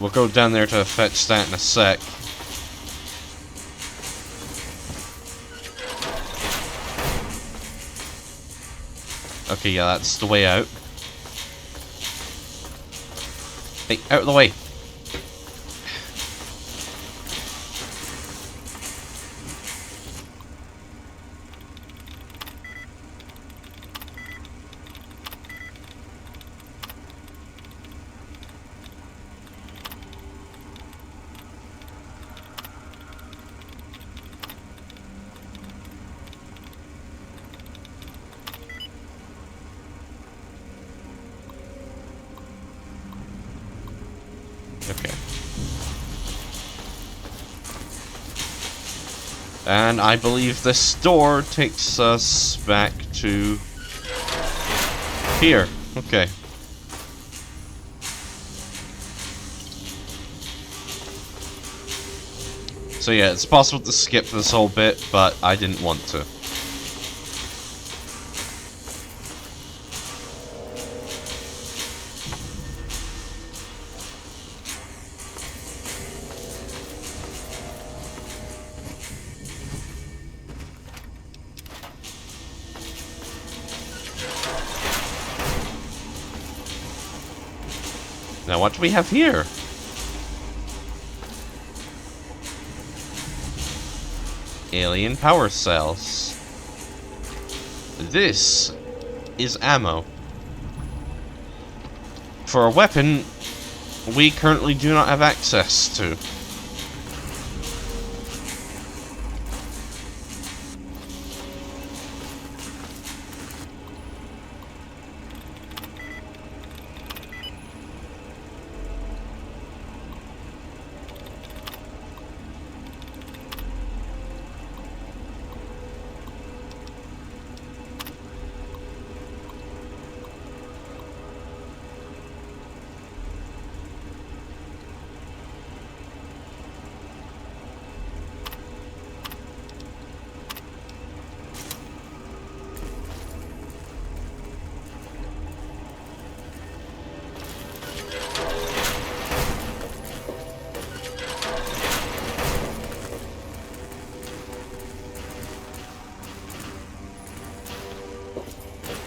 We'll go down there to fetch that in a sec. Okay, yeah, that's the way out. Hey, out of the way! Okay. And I believe this door takes us back to here. Okay. So yeah, it's possible to skip this whole bit, but I didn't want to. Now what do we have here? Alien power cells. This is ammo. For a weapon we currently do not have access to.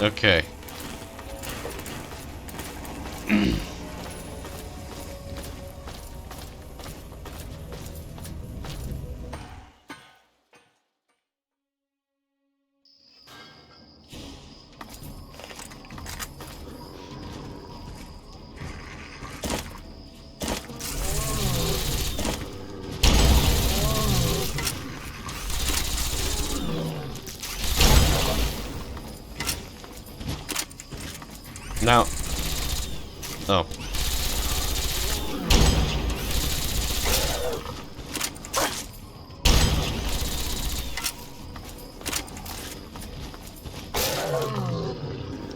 Okay. Now, oh.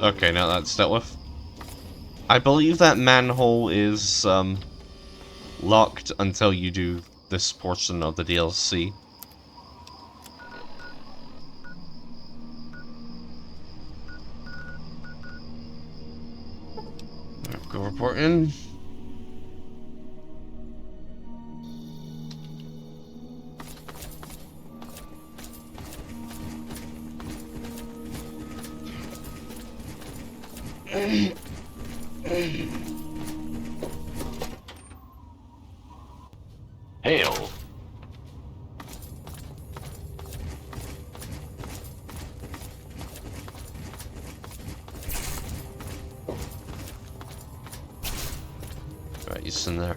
Okay, now that's dealt with. I believe that manhole is, locked until you do this portion of the DLC. Go report in. Hail. Right, he's in there.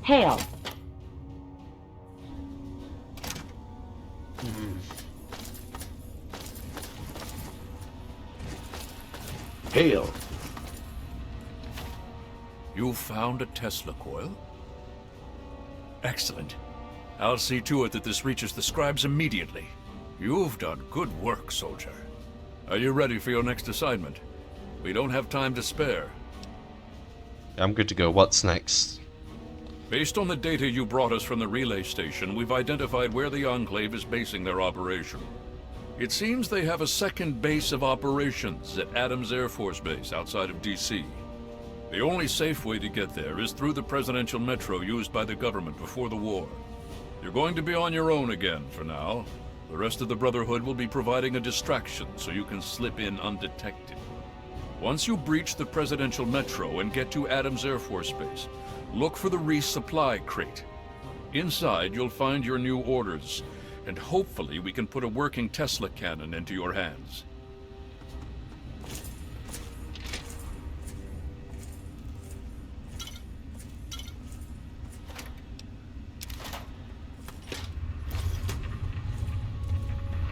Hail. Hail. You found a Tesla coil? Excellent. I'll see to it that this reaches the scribes immediately. You've done good work, soldier. Are you ready for your next assignment? We don't have time to spare. I'm good to go. What's next? Based on the data you brought us from the relay station, we've identified where the Enclave is basing their operation. It seems they have a second base of operations at Adams Air Force Base outside of D.C. The only safe way to get there is through the presidential metro used by the government before the war. You're going to be on your own again for now. The rest of the Brotherhood will be providing a distraction so you can slip in undetected. Once you breach the presidential metro and get to Adams Air Force Base, look for the resupply crate. Inside, you'll find your new orders, and hopefully we can put a working Tesla cannon into your hands.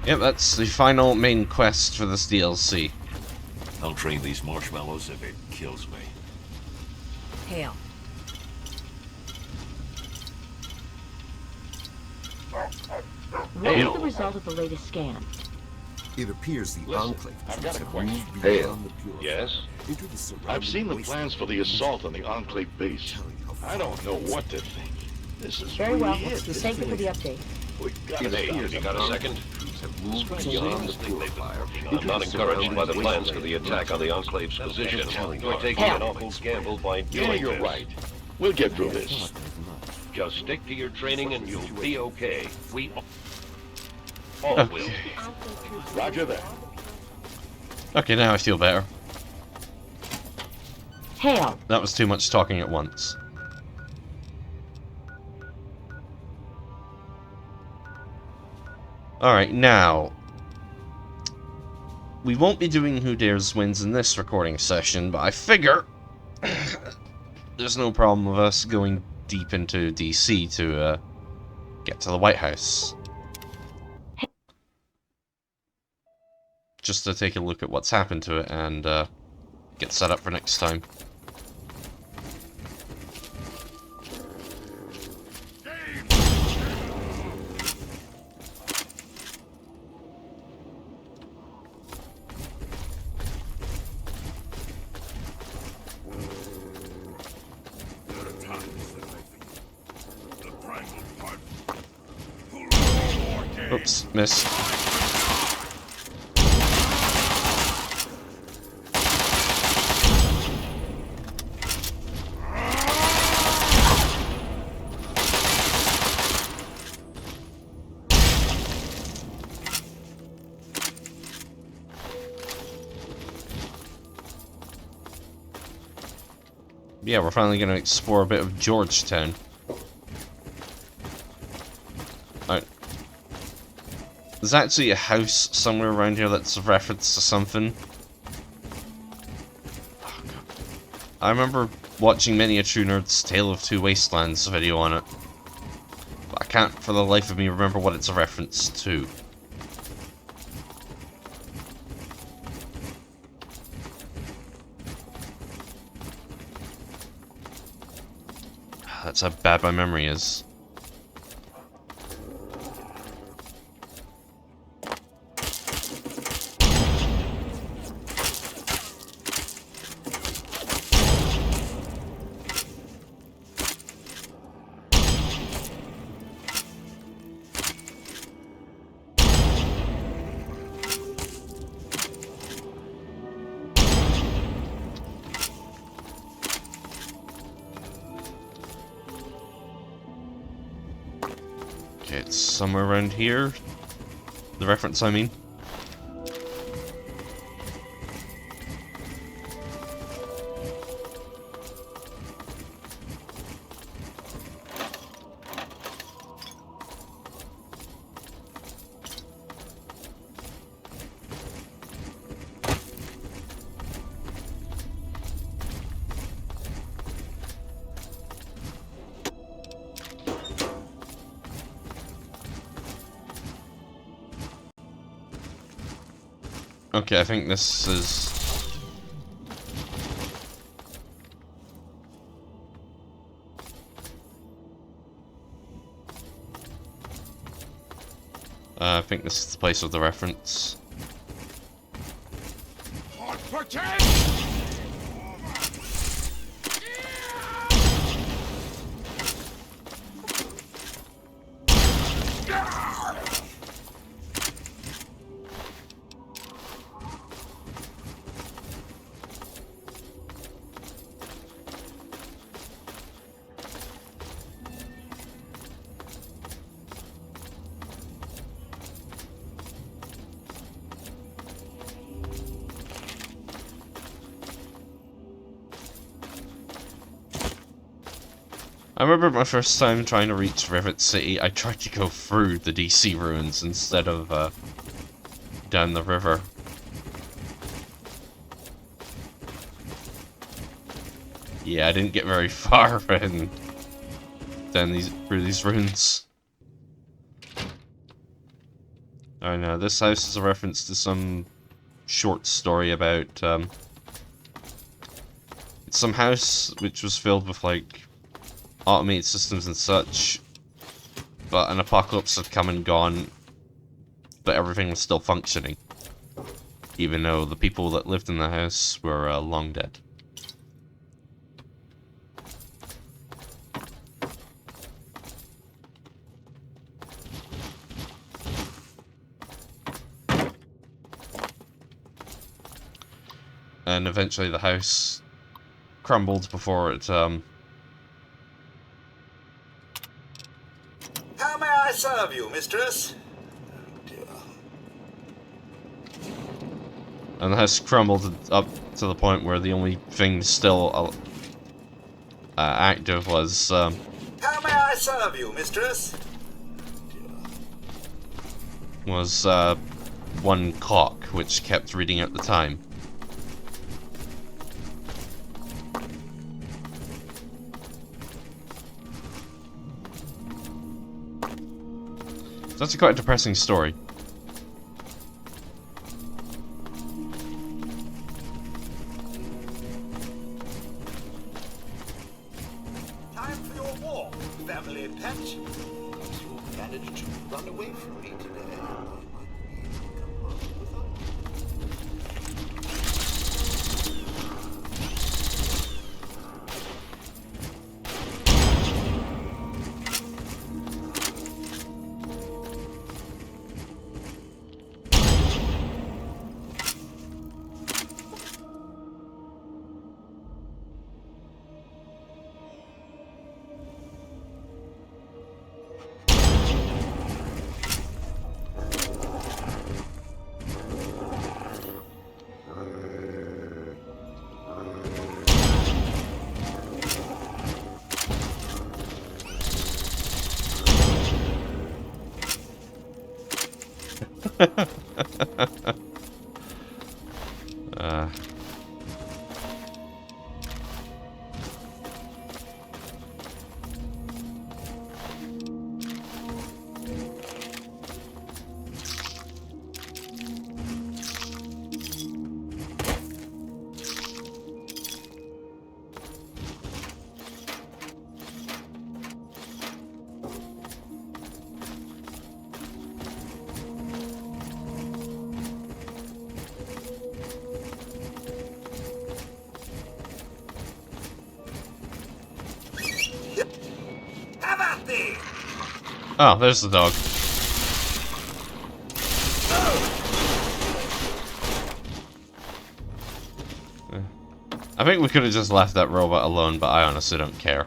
Yep, that's the final main quest for this DLC. I'll train these marshmallows if it kills me. Hail. What is the result of the latest scan? It appears the Listen, Enclave I've got a have question. moved Hail. beyond the purifier Yes? into the surrounding I've seen the wasteland. plans for the assault on the Enclave base. Tell you how I don't know far what to think. This is Very really well. it. Thank you for the update. We gotta Hey, stop you got a second? have moved Right. beyond the Seems they've been purifier. I'm not encouraged by the plans for the attack on the Enclave's position. You're taking an awful gamble by Yeah, doing you're this. right. We'll get through this. Just stick to your training and you'll be okay. We all will. Roger that. Okay, now I feel better. Hail. That was too much talking at once. Alright, now... we won't be doing Who Dares Wins in this recording session, but I figure... there's no problem with us going deep into DC to get to the White House. Just to take a look at what's happened to it and get set up for next time. Oops, missed. Yeah, we're finally going to explore a bit of Georgetown. Alright. There's actually a house somewhere around here that's a reference to something. Oh, God. I remember watching Miniature Nerd's Tale of Two Wastelands video on it. But I can't for the life of me remember what it's a reference to. That's how bad my memory is. Okay, it's somewhere around here. The reference, I mean. Okay, I think this is... I think this is the place of the reference. I remember my first time trying to reach Rivet City, I tried to go through the DC ruins instead of down the river. Yeah, I didn't get very far through these ruins. I know, this house is a reference to some short story about it's some house which was filled with like automated systems and such, but an apocalypse had come and gone, but everything was still functioning, even though the people that lived in the house were long dead. And eventually the house crumbled before it, How may I serve you, mistress? and the house crumbled up to the point where the only thing still active was, How may I serve you, mistress? was, one clock, which kept reading out the time. That's quite a depressing story. Time for your walk, family pet. You managed to run away from me today. Oh, there's the dog. I think we could have just left that robot alone, but I honestly don't care.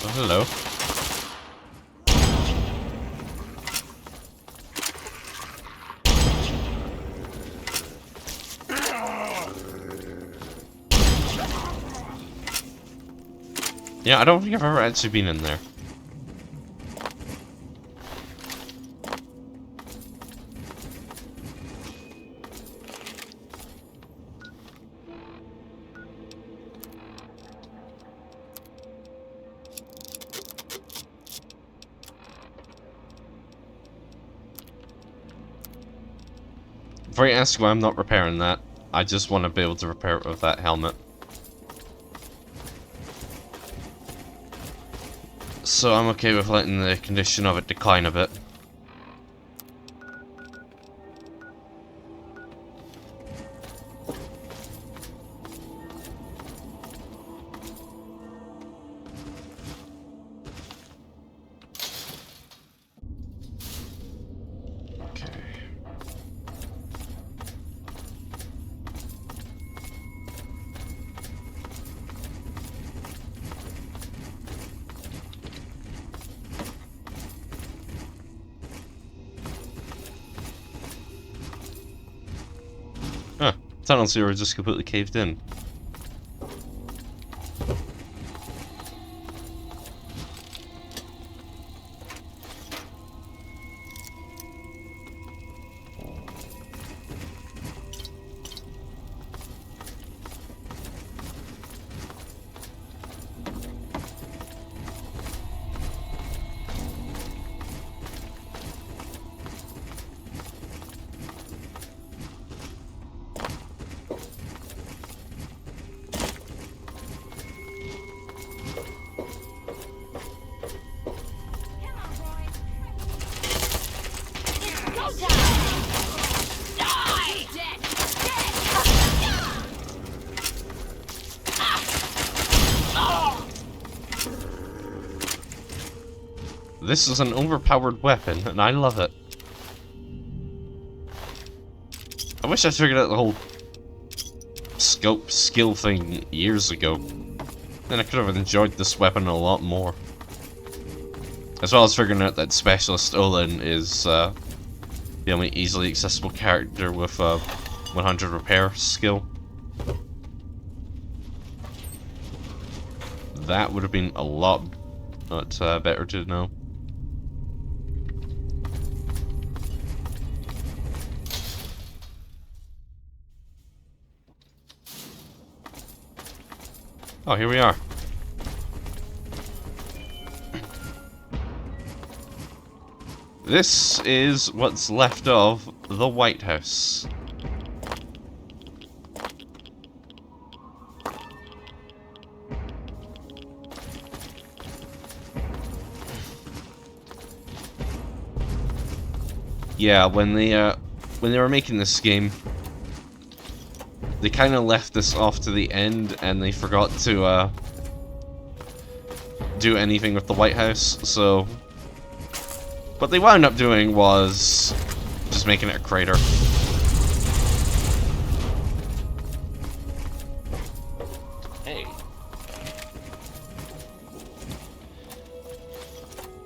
Oh, hello. Yeah, I don't think I've ever actually been in there. Before you ask why I'm not repairing that, I just want to be able to repair it with that helmet. So I'm okay with letting the condition of it decline a bit. Tunnels here are just completely caved in. This is an overpowered weapon, and I love it. I wish I figured out the whole scope skill thing years ago. Then I could have enjoyed this weapon a lot more. As well as figuring out that Specialist Olin is the only easily accessible character with 100 repair skill. That would have been a lot better to know. Oh, here we are. This is what's left of the White House. Yeah, when they were making this game, they kind of left this off to the end, and they forgot to do anything with the White House. So what they wound up doing was just making it a crater. Hey.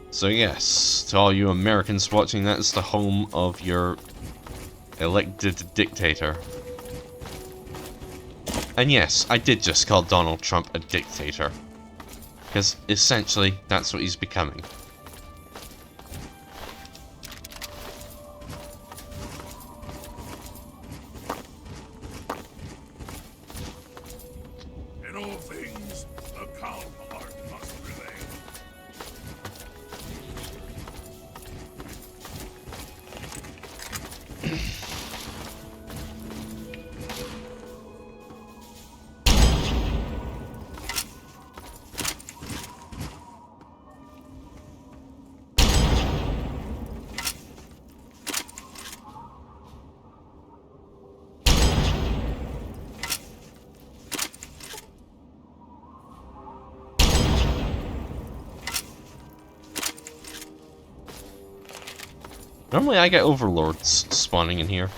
So yes, to all you Americans watching, that is the home of your elected dictator. And yes, I did just call Donald Trump a dictator. Because essentially, that's what he's becoming. In all things, a calm heart must prevail. Normally I get overlords spawning in here.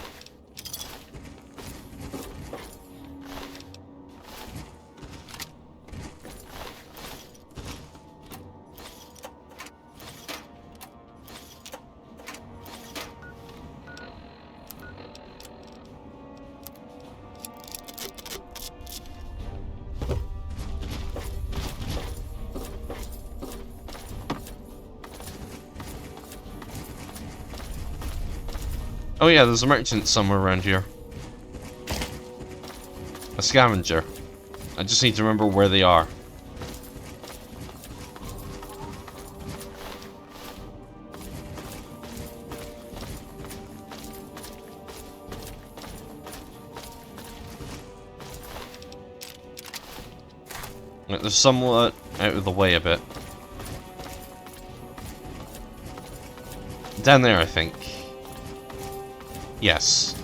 Oh yeah, there's a merchant somewhere around here. A scavenger. I just need to remember where they are. They're somewhat out of the way a bit. Down there, I think. Yes.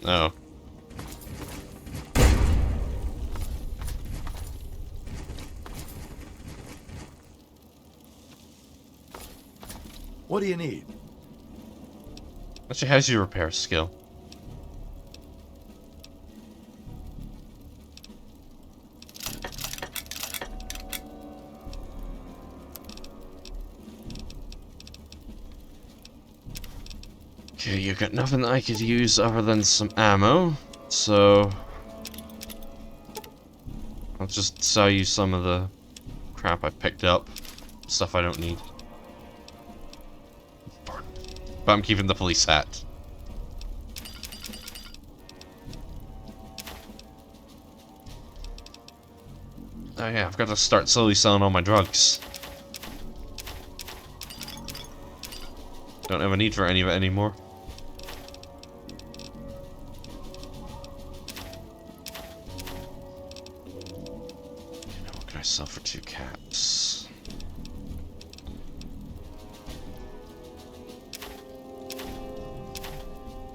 Oh. What do you need? Actually, how's your repair skill? Okay, you got nothing that I could use other than some ammo, so I'll just sell you some of the crap I picked up, stuff I don't need. But I'm keeping the police hat. Oh yeah, I've got to start slowly selling all my drugs. Don't have a need for any of it anymore. What can I sell for 2 caps?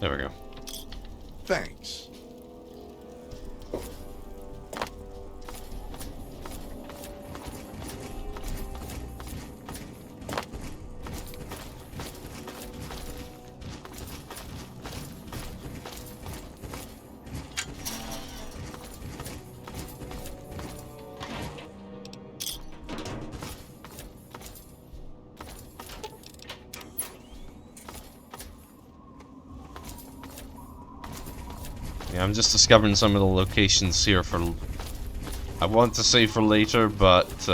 There we go. Thanks. Yeah, I'm just discovering some of the locations here for... I want to say for later, but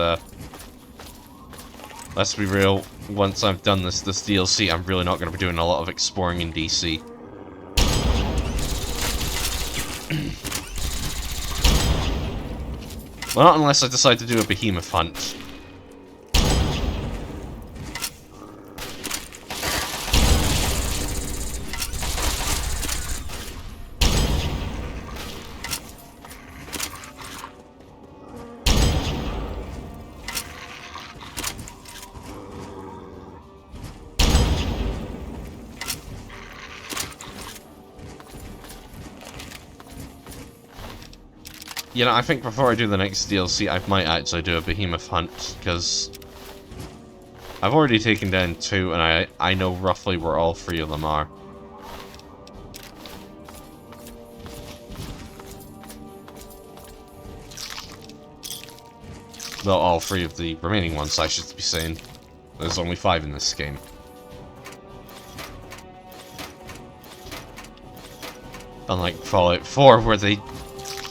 let's be real, once I've done this DLC, I'm really not going to be doing a lot of exploring in DC. Well, not unless I decide to do a behemoth hunt. You know, I think before I do the next DLC, I might actually do a behemoth hunt, because I've already taken down 2, and I know roughly where all 3 of them are. Well, all 3 of the remaining ones, I should be saying. There's only 5 in this game. Unlike Fallout 4, where they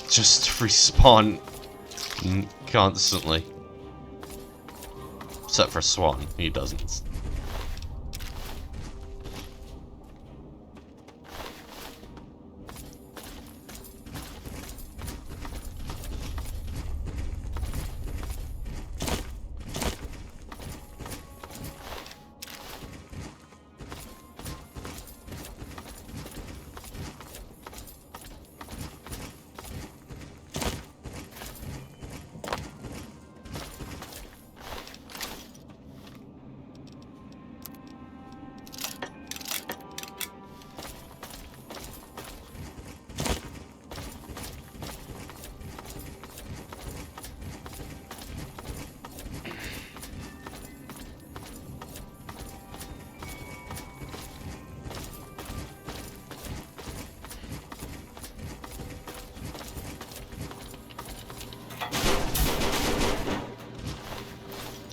just respawn constantly. Except for Swan, he doesn't.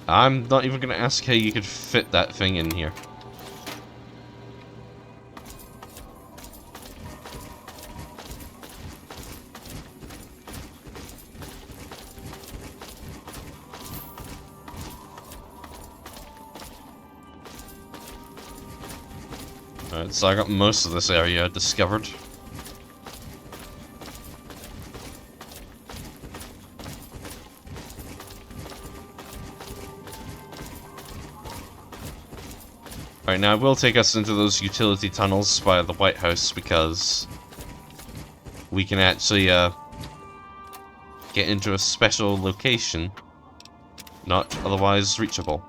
I'm not even gonna ask how you could fit that thing in here. Alright, so I got most of this area discovered. Right, now it will take us into those utility tunnels by the White House because we can actually get into a special location not otherwise reachable.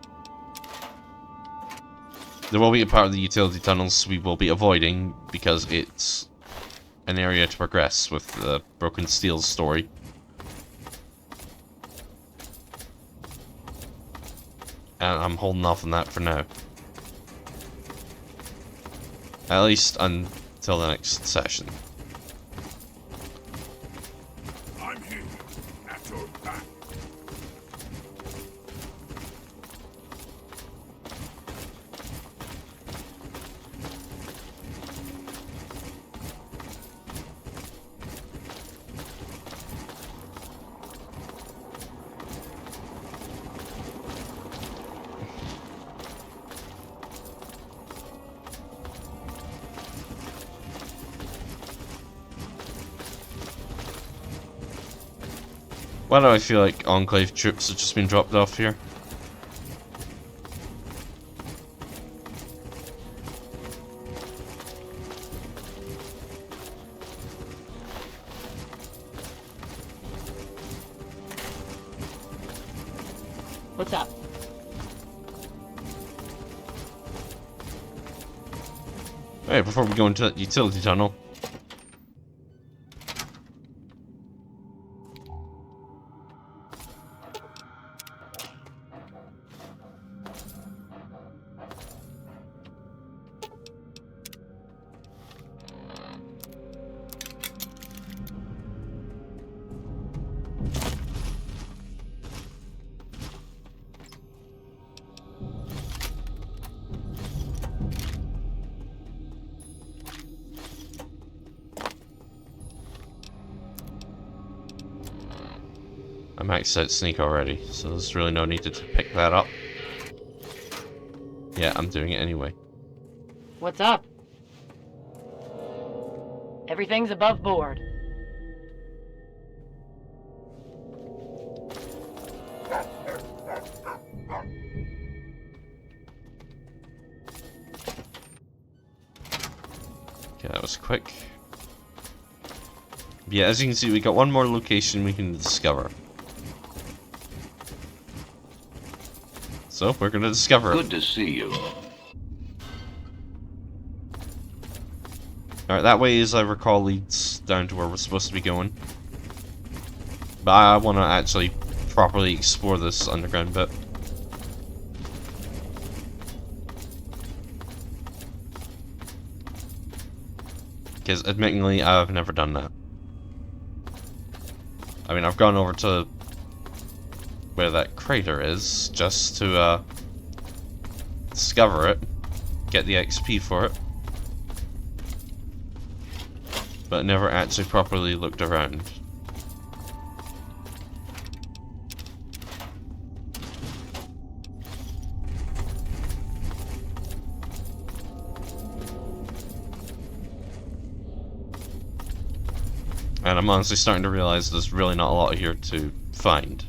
There will be a part of the utility tunnels we will be avoiding because it's an area to progress with the Broken Steel story. And I'm holding off on that for now. At least until the next session. I'm here, at your back. Why do I feel like Enclave troops have just been dropped off here? What's up? Hey, before we go into that utility tunnel. I maxed out sneak already, so there's really no need to pick that up. Yeah, I'm doing it anyway. What's up? Everything's above board. Okay, that was quick. Yeah, as you can see, we got one more location we can discover. So, we're gonna discover it. Good to see you. Alright, that way, as I recall, leads down to where we're supposed to be going. But I want to actually properly explore this underground bit. Because, admittingly, I've never done that. I mean, I've gone over to where that crater is, just to, discover it, get the XP for it. But never actually properly looked around. And I'm honestly starting to realize there's really not a lot here to find.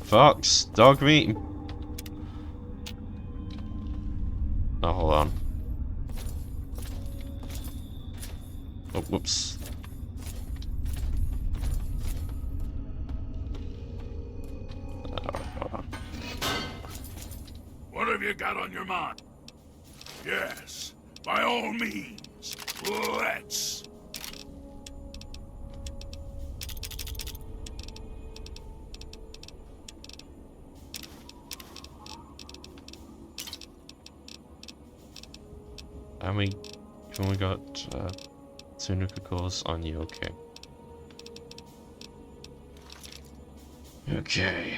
Fox, dog meat. Oh, hold on. Oh, whoops. Hold on. What have you got on your mind? Yes, by all means, let's. And we only got 2 nuclear cores on you, okay. Okay.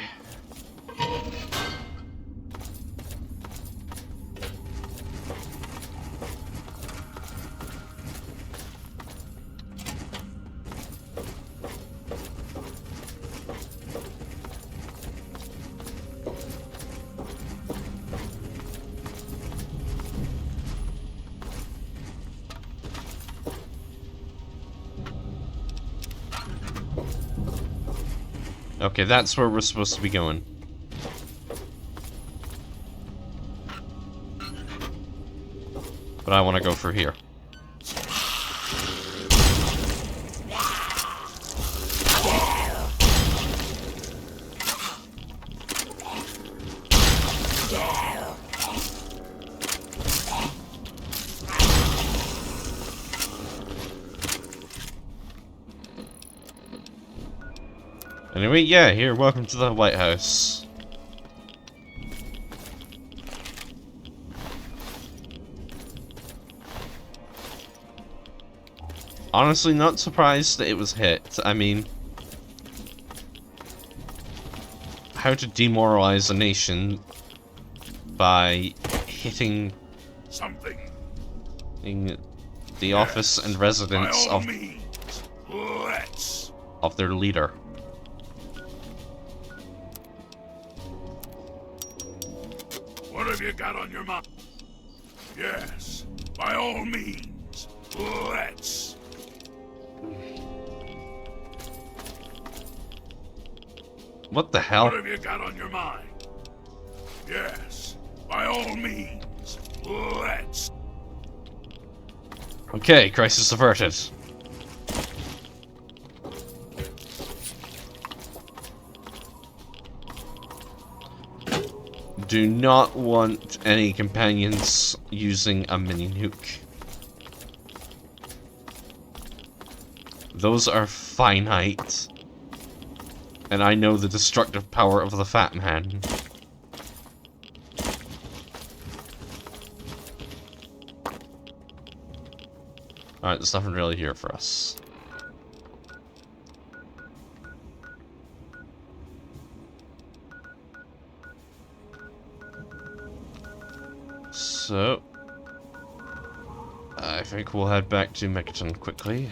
Okay, that's where we're supposed to be going. But I want to go for here. Anyway, yeah, here, welcome to the White House. Honestly, not surprised that it was hit. I mean, how to demoralize a nation by hitting Something. the office and residence By all of means, let's. their leader. What have you got on your mind? Yes, by all means, let's. What the hell? What have you got on your mind? Yes, by all means, let's. Okay, crisis averted. Do not want any companions using a mini nuke. Those are finite. And I know the destructive power of the Fat Man. Alright, there's nothing really here for us. So, I think we'll head back to Megaton quickly.